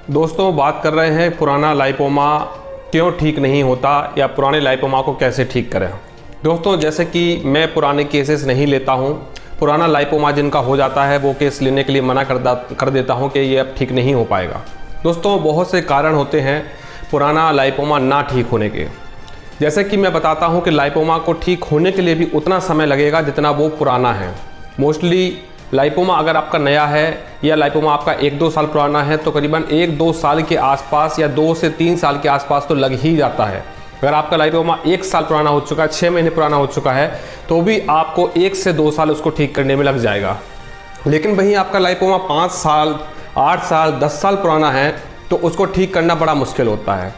दोस्तों बात कर रहे हैं पुराना लाइपोमा क्यों ठीक नहीं होता या पुराने लाइपोमा को कैसे ठीक करें। दोस्तों जैसे कि मैं पुराने केसेस नहीं लेता हूं, पुराना लाइपोमा जिनका हो जाता है वो केस लेने के लिए मना कर देता हूं कि ये अब ठीक नहीं हो पाएगा। दोस्तों बहुत से कारण होते हैं पुराना लाइपोमा ना ठीक होने के। जैसे कि मैं बताता हूं कि लाइपोमा को ठीक होने के लिए भी उतना समय लगेगा जितना वो पुराना है। मोस्टली लाइपोमा अगर आपका नया है या लाइपोमा आपका 1-2 साल पुराना है तो करीबन 1-2 साल के आसपास या 2 से 3 साल के आसपास तो लग ही जाता है। अगर आपका लाइपोमा 1 साल पुराना हो चुका है, 6 महीने पुराना हो चुका है, तो भी आपको 1 से 2 साल उसको ठीक करने में लग जाएगा। लेकिन वहीं आपका लाइपोमा 5 साल, 8 साल, 10 साल पुराना है तो उसको ठीक करना बड़ा मुश्किल होता है।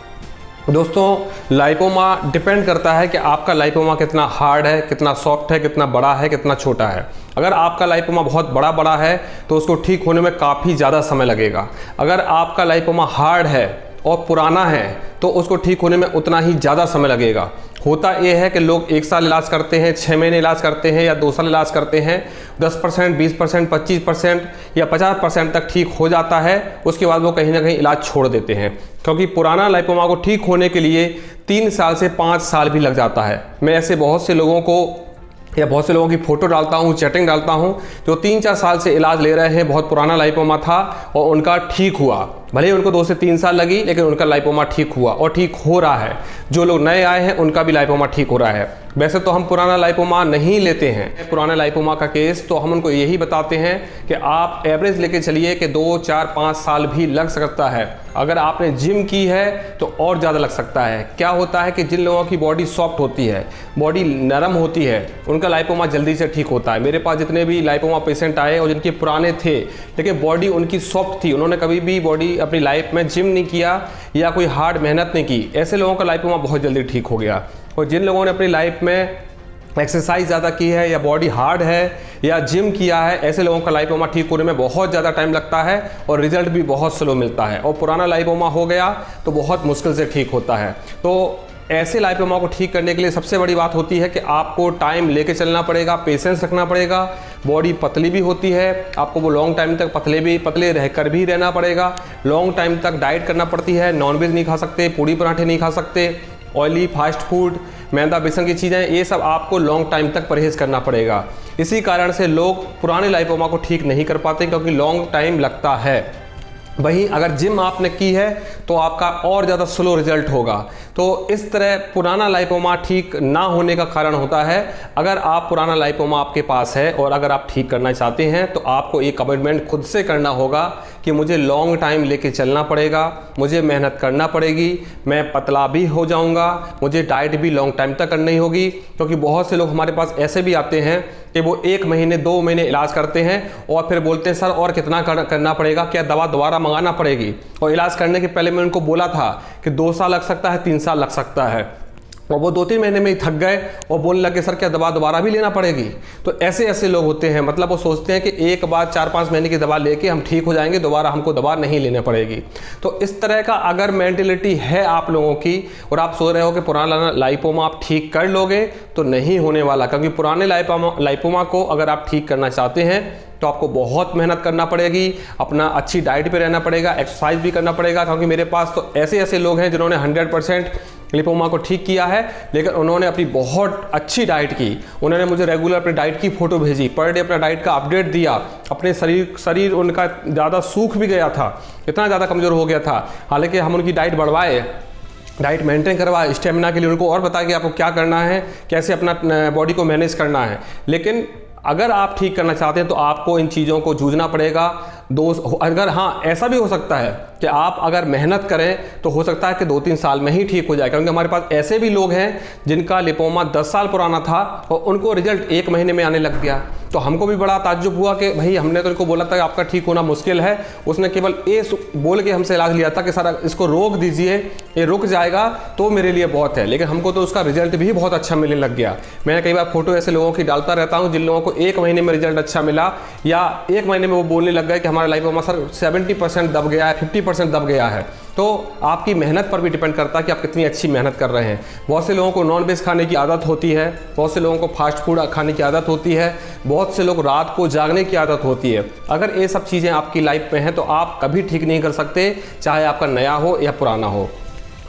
दोस्तों लाइपोमा डिपेंड करता है कि आपका लाइपोमा कितना हार्ड है, कितना सॉफ्ट है, कितना बड़ा है, कितना छोटा है। अगर आपका लाइपोमा बहुत बड़ा है तो उसको ठीक होने में काफ़ी ज़्यादा समय लगेगा। अगर आपका लाइपोमा हार्ड है और पुराना है तो उसको ठीक होने में उतना ही ज़्यादा समय लगेगा। होता यह है कि लोग 1 साल इलाज करते हैं, 6 महीने इलाज करते हैं या 2 साल इलाज करते हैं, 10%, 20%, 25% या 50% तक ठीक हो जाता है। उसके बाद वो कहीं ना कहीं इलाज छोड़ देते हैं, क्योंकि पुराना लाइपोमा को ठीक होने के लिए 3 साल से 5 साल भी लग जाता है। मैं ऐसे बहुत से लोगों की फ़ोटो डालता हूँ, चैटिंग डालता हूँ, जो 3-4 साल से इलाज ले रहे हैं, बहुत पुराना लाइपोमा था और उनका ठीक हुआ। भले ही उनको 2 से 3 साल लगी लेकिन उनका लाइपोमा ठीक हुआ और ठीक हो रहा है। जो लोग नए आए हैं उनका भी लाइपोमा ठीक हो रहा है। वैसे तो हम पुराना लाइपोमा नहीं लेते हैं। पुराने लाइपोमा का केस तो हम उनको यही बताते हैं कि आप एवरेज लेके चलिए कि 2, 4, 5 साल भी लग सकता है। अगर आपने जिम की है तो और ज़्यादा लग सकता है। क्या होता है कि जिन लोगों की बॉडी सॉफ्ट होती है, बॉडी नरम होती है, उनका लाइपोमा जल्दी से ठीक होता है। मेरे पास जितने भी लाइपोमा पेशेंट आए और जिनके पुराने थे लेकिन बॉडी उनकी सॉफ्ट थी, उन्होंने कभी भी बॉडी अपनी लाइफ में जिम नहीं किया या कोई हार्ड मेहनत नहीं की, ऐसे लोगों का लाइपोमा बहुत जल्दी ठीक हो गया। और जिन लोगों ने अपनी लाइफ में एक्सरसाइज ज़्यादा की है या बॉडी हार्ड है या जिम किया है, ऐसे लोगों का लाइपोमा ठीक होने में बहुत ज़्यादा टाइम लगता है और रिजल्ट भी बहुत स्लो मिलता है। और पुराना लाइपोमा हो गया तो बहुत मुश्किल से ठीक होता है। तो ऐसे लाइपोमा को ठीक करने के लिए सबसे बड़ी बात होती है कि आपको टाइम लेके चलना पड़ेगा, पेशेंस रखना पड़ेगा। बॉडी पतली भी होती है, आपको वो लॉन्ग टाइम तक पतले रहकर भी रहना पड़ेगा। लॉन्ग टाइम तक डाइट करना पड़ती है, नॉनवेज नहीं खा सकते, पूड़ी पराठे नहीं खा सकते, ऑयली फास्ट फूड, मैदा बेसन की चीज़ें, ये सब आपको लॉन्ग टाइम तक परहेज करना पड़ेगा। इसी कारण से लोग पुराने लाइपोमा को ठीक नहीं कर पाते, क्योंकि लॉन्ग टाइम लगता है। वहीं अगर जिम आपने की है तो आपका और ज़्यादा स्लो रिजल्ट होगा। तो इस तरह पुराना लाइपोमा ठीक ना होने का कारण होता है, अगर आप पुराना लाइपोमा आपके पास है और अगर आप ठीक करना चाहते हैं तो आपको एक कमिटमेंट खुद से करना होगा कि मुझे लॉन्ग टाइम लेके चलना पड़ेगा, मुझे मेहनत करना पड़ेगी, मैं पतला भी हो जाऊंगा, मुझे डाइट भी लॉन्ग टाइम तक करनी होगी। क्योंकि बहुत से लोग हमारे पास ऐसे भी आते हैं कि वो 1 महीने 2 महीने इलाज करते हैं और फिर बोलते हैं सर और कितना करना पड़ेगा, क्या दवा दोबारा मंगाना पड़ेगी। और इलाज करने के पहले मैं उनको बोला था कि 2 साल लग सकता है, 3 साल लग सकता है, और वो 2-3 महीने में ही थक गए और बोलने लगे सर क्या दवा दोबारा भी लेना पड़ेगी। तो ऐसे लोग होते हैं, मतलब वो सोचते हैं कि एक बार 4-5 महीने की दवा लेके हम ठीक हो जाएंगे, दोबारा हमको दवा नहीं लेनी पड़ेगी। तो इस तरह का अगर मेंटेलिटी है आप लोगों की और आप सोच रहे हो कि पुराना लाइपोमा आप ठीक कर लोगे, तो नहीं होने वाला। क्योंकि पुराने लाइपोमा को अगर आप ठीक करना चाहते हैं तो आपको बहुत मेहनत करना पड़ेगी, अपना अच्छी डाइट पे रहना पड़ेगा, एक्सरसाइज भी करना पड़ेगा। क्योंकि मेरे पास तो ऐसे लोग हैं जिन्होंने 100% लिपोमा को ठीक किया है, लेकिन उन्होंने अपनी बहुत अच्छी डाइट की, उन्होंने मुझे रेगुलर अपनी डाइट की फ़ोटो भेजी, पर डे अपना डाइट का अपडेट दिया, अपने शरीर उनका ज़्यादा सूख भी गया था, इतना ज़्यादा कमज़ोर हो गया था। हालांकि हम उनकी डाइट बढ़वाए, डाइट मेंटेन करवाए, स्टेमिना के लिए उनको और बताया कि आपको क्या करना है, कैसे अपना बॉडी को मैनेज करना है। लेकिन अगर आप ठीक करना चाहते हैं तो आपको इन चीज़ों को जूझना पड़ेगा। अगर हाँ ऐसा भी हो सकता है कि आप अगर मेहनत करें तो हो सकता है कि 2-3 साल में ही ठीक हो जाए। क्योंकि हमारे पास ऐसे भी लोग हैं जिनका लिपोमा 10 साल पुराना था और उनको रिजल्ट 1 महीने में आने लग गया। तो हमको भी बड़ा ताज्जुब हुआ कि भाई हमने तो इनको बोला था कि आपका ठीक होना मुश्किल है, उसने केवल ये बोल के हमसे इलाज लिया था कि सर इसको रोक दीजिए, ये रुक जाएगा तो मेरे लिए बहुत है। लेकिन हमको तो उसका रिजल्ट भी बहुत अच्छा मिलने लग गया। मैंने कई बार फोटो ऐसे लोगों की डालता रहता हूँ जिन लोगों को 1 महीने में रिजल्ट अच्छा मिला, या 1 महीने में वो बोलने लग गए कि हमारा लाइपोमा सर 70% दब गया है, 50% दब गया है। तो आपकी मेहनत पर भी डिपेंड करता है कि आप कितनी अच्छी मेहनत कर रहे हैं। बहुत से लोगों को नॉन वेज खाने की आदत होती है, बहुत से लोगों को फास्ट फूड खाने की आदत होती है, बहुत से लोग रात को जागने की आदत होती है। अगर ये सब चीज़ें आपकी लाइफ में हैं तो आप कभी ठीक नहीं कर सकते, चाहे आपका नया हो या पुराना हो।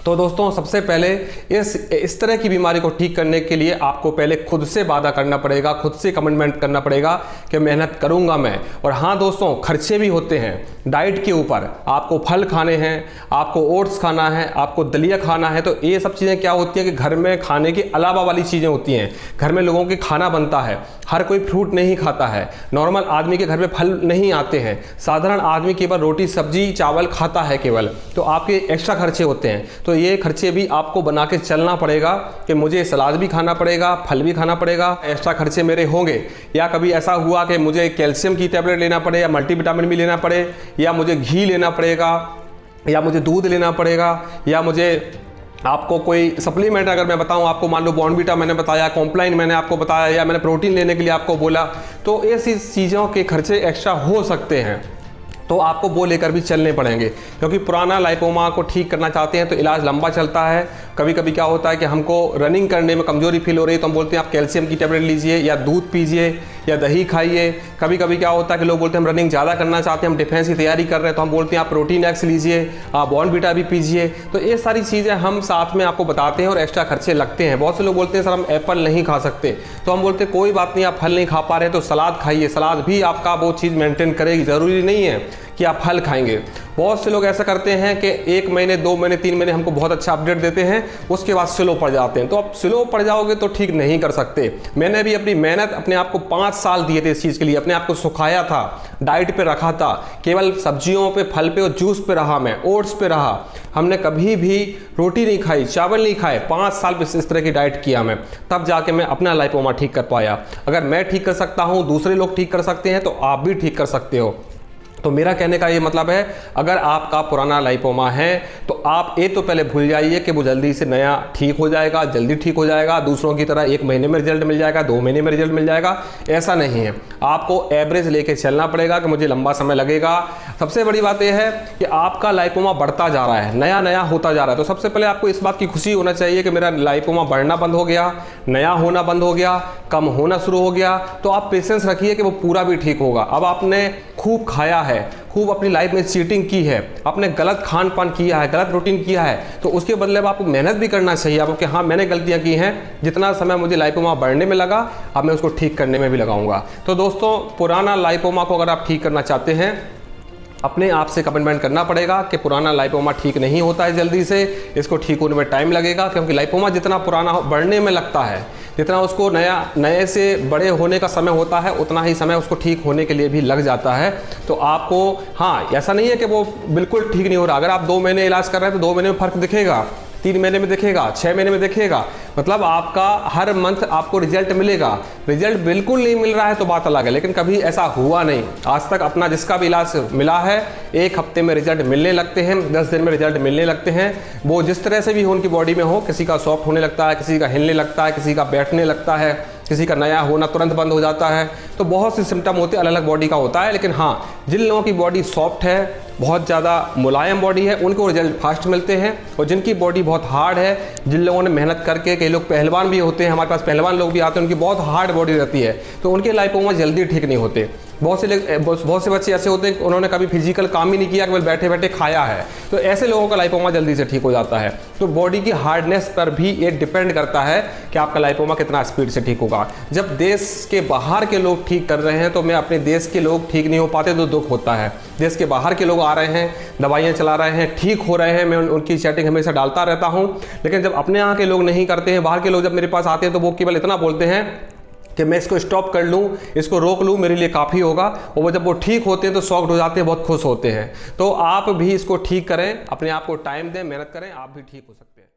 तो दोस्तों सबसे पहले इस तरह की बीमारी को ठीक करने के लिए आपको पहले खुद से वादा करना पड़ेगा, खुद से कमिटमेंट करना पड़ेगा कि मेहनत करूंगा मैं। और हाँ दोस्तों, खर्चे भी होते हैं डाइट के ऊपर। आपको फल खाने हैं, आपको ओट्स खाना है, आपको दलिया खाना है। तो ये सब चीज़ें क्या होती हैं कि घर में खाने के अलावा वाली चीज़ें होती हैं। घर में लोगों के खाना बनता है, हर कोई फ्रूट नहीं खाता है, नॉर्मल आदमी के घर में फल नहीं आते हैं, साधारण आदमी केवल रोटी सब्जी चावल खाता है केवल। तो आपके एक्स्ट्रा खर्चे होते हैं। तो ये खर्चे भी आपको बना के चलना पड़ेगा कि मुझे सलाद भी खाना पड़ेगा, फल भी खाना पड़ेगा, एक्स्ट्रा खर्चे मेरे होंगे। या कभी ऐसा हुआ कि मुझे कैल्शियम की टैबलेट लेना पड़े, या मल्टीविटामिन भी लेना पड़े, या मुझे घी लेना पड़ेगा, या मुझे दूध लेना पड़ेगा, या मुझे आपको कोई सप्लीमेंट अगर मैं बताऊं आपको, मान लो बॉर्नवीटा मैंने बताया, कॉम्प्लाइन मैंने आपको बताया, या मैंने प्रोटीन लेने के लिए आपको बोला, तो ऐसी चीज़ों के खर्चे एक्स्ट्रा हो सकते हैं। तो आपको वो लेकर भी चलने पड़ेंगे। क्योंकि पुराना लाइपोमा को ठीक करना चाहते हैं तो इलाज लंबा चलता है। कभी कभी क्या होता है कि हमको रनिंग करने में कमजोरी फील हो रही है तो हम बोलते हैं आप कैल्शियम की टैबलेट लीजिए, या दूध पीजिए, या दही खाइए। कभी कभी क्या होता है कि लोग बोलते हैं हम रनिंग ज़्यादा करना चाहते हैं, हम डिफेंस की तैयारी कर रहे हैं, तो हम बोलते हैं आप प्रोटीन एक्स लीजिए, आप बॉर्नवीटा भी पीजिए। तो ये सारी चीज़ें हम साथ में आपको बताते हैं और एक्स्ट्रा खर्चे लगते हैं। बहुत से लोग बोलते हैं सर हम एप्पल नहीं खा सकते, तो हम बोलते हैं कोई बात नहीं, आप फल नहीं खा पा रहे तो सलाद खाइए, सलाद भी आपका वो चीज़ मेंटेन करेगी। ज़रूरी नहीं है कि आप फल खाएंगे। बहुत से लोग ऐसा करते हैं कि 1 महीने 2 महीने 3 महीने हमको बहुत अच्छा अपडेट देते हैं, उसके बाद स्लो पड़ जाते हैं। तो आप स्लो पड़ जाओगे तो ठीक नहीं कर सकते। मैंने भी अपनी मेहनत अपने आप को 5 साल दिए थे इस चीज़ के लिए, अपने आप को सुखाया था, डाइट पे रखा था, केवल सब्जियों पे, फल पे और जूस पे रहा, मैं ओट्स पे रहा। हमने कभी भी रोटी नहीं खाई, चावल नहीं खाए। 5 साल इस तरह की डाइट किया मैं, तब जाके मैं अपना लाइपोमा ठीक कर पाया। अगर मैं ठीक कर सकता हूँ, दूसरे लोग ठीक कर सकते हैं, तो आप भी ठीक कर सकते हो। तो मेरा कहने का ये मतलब है, अगर आपका पुराना लाइपोमा है तो आप ये तो पहले भूल जाइए कि वो जल्दी से नया ठीक हो जाएगा, जल्दी ठीक हो जाएगा, दूसरों की तरह 1 महीने में रिजल्ट मिल जाएगा, 2 महीने में रिजल्ट मिल जाएगा, ऐसा नहीं है। आपको एवरेज लेके चलना पड़ेगा कि मुझे लंबा समय लगेगा। सबसे बड़ी बात यह है कि आपका लाइपोमा बढ़ता जा रहा है, नया नया होता जा रहा है, तो सबसे पहले आपको इस बात की खुशी होना चाहिए कि मेरा लाइपोमा बढ़ना बंद हो गया, नया होना बंद हो गया, कम होना शुरू हो गया। तो आप पेशेंस रखिए कि वो पूरा भी ठीक होगा। अब आपने खूब खाया है, खूब अपनी लाइफ में चीटिंग की है, आपने गलत खान पान किया है, गलत रूटीन किया है, तो उसके बदले अब आपको मेहनत भी करना चाहिए आपको कि हाँ मैंने गलतियां की हैं, जितना समय मुझे लाइपोमा बढ़ने में लगा अब मैं उसको ठीक करने में भी लगाऊंगा। तो दोस्तों, पुराना लाइपोमा को अगर आप ठीक करना चाहते हैं, अपने आप से कमिटमेंट करना पड़ेगा कि पुराना लाइपोमा ठीक नहीं होता है जल्दी से, इसको ठीक होने में टाइम लगेगा, क्योंकि लाइपोमा जितना पुराना बढ़ने में लगता है, जितना उसको नए से बड़े होने का समय होता है, उतना ही समय उसको ठीक होने के लिए भी लग जाता है। तो आपको, हाँ, ऐसा नहीं है कि वो बिल्कुल ठीक नहीं हो रहा। अगर आप 2 महीने इलाज कर रहे हैं तो 2 महीने में फ़र्क दिखेगा, 3 महीने में दिखेगा, 6 महीने में दिखेगा, मतलब आपका हर मंथ आपको रिजल्ट मिलेगा। रिजल्ट बिल्कुल नहीं मिल रहा है तो बात अलग है, लेकिन कभी ऐसा हुआ नहीं आज तक। अपना जिसका भी इलाज मिला है, 1 हफ्ते में रिजल्ट मिलने लगते हैं, 10 दिन में रिजल्ट मिलने लगते हैं। वो जिस तरह से भी हो उनकी बॉडी में हो, किसी का सॉफ्ट होने लगता है, किसी का हिलने लगता है, किसी का बैठने लगता है, किसी का नया होना तुरंत बंद हो जाता है। तो बहुत से सिम्टम होते हैं, अलग अलग बॉडी का होता है। लेकिन हाँ, जिन लोगों की बॉडी सॉफ्ट है, बहुत ज़्यादा मुलायम बॉडी है, उनको रिजल्ट फास्ट मिलते हैं। और जिनकी बॉडी बहुत हार्ड है, जिन लोगों ने मेहनत करके, कई लोग पहलवान भी होते हैं, हमारे पास पहलवान लोग भी आते हैं, उनकी बहुत हार्ड बॉडी रहती है, तो उनके लाइपोमा जल्दी ठीक नहीं होते। बहुत से बच्चे ऐसे होते हैं कि उन्होंने कभी फिजिकल काम ही नहीं किया, केवल बैठे बैठे खाया है, तो ऐसे लोगों का लाइपोमा जल्दी से ठीक हो जाता है। तो बॉडी की हार्डनेस पर भी ये डिपेंड करता है कि आपका लाइपोमा कितना स्पीड से ठीक होगा। जब देश के बाहर के लोग ठीक कर रहे हैं तो मैं अपने देश के लोग ठीक नहीं हो पाते तो दुख होता है। देश के बाहर के लोग आ रहे हैं, दवाइयाँ चला रहे हैं, ठीक हो रहे हैं, मैं उनकी चैटिंग हमेशा डालता रहता हूँ। लेकिन जब अपने यहाँ के लोग नहीं करते हैं, बाहर के लोग जब मेरे पास आते हैं, तो वो केवल इतना बोलते हैं कि मैं इसको स्टॉप कर लूँ, इसको रोक लूँ, मेरे लिए काफ़ी होगा। और वो जब वो ठीक होते हैं तो शॉक्ड हो जाते हैं, बहुत खुश होते हैं। तो आप भी इसको ठीक करें, अपने आप को टाइम दें, मेहनत करें, आप भी ठीक हो सकते हैं।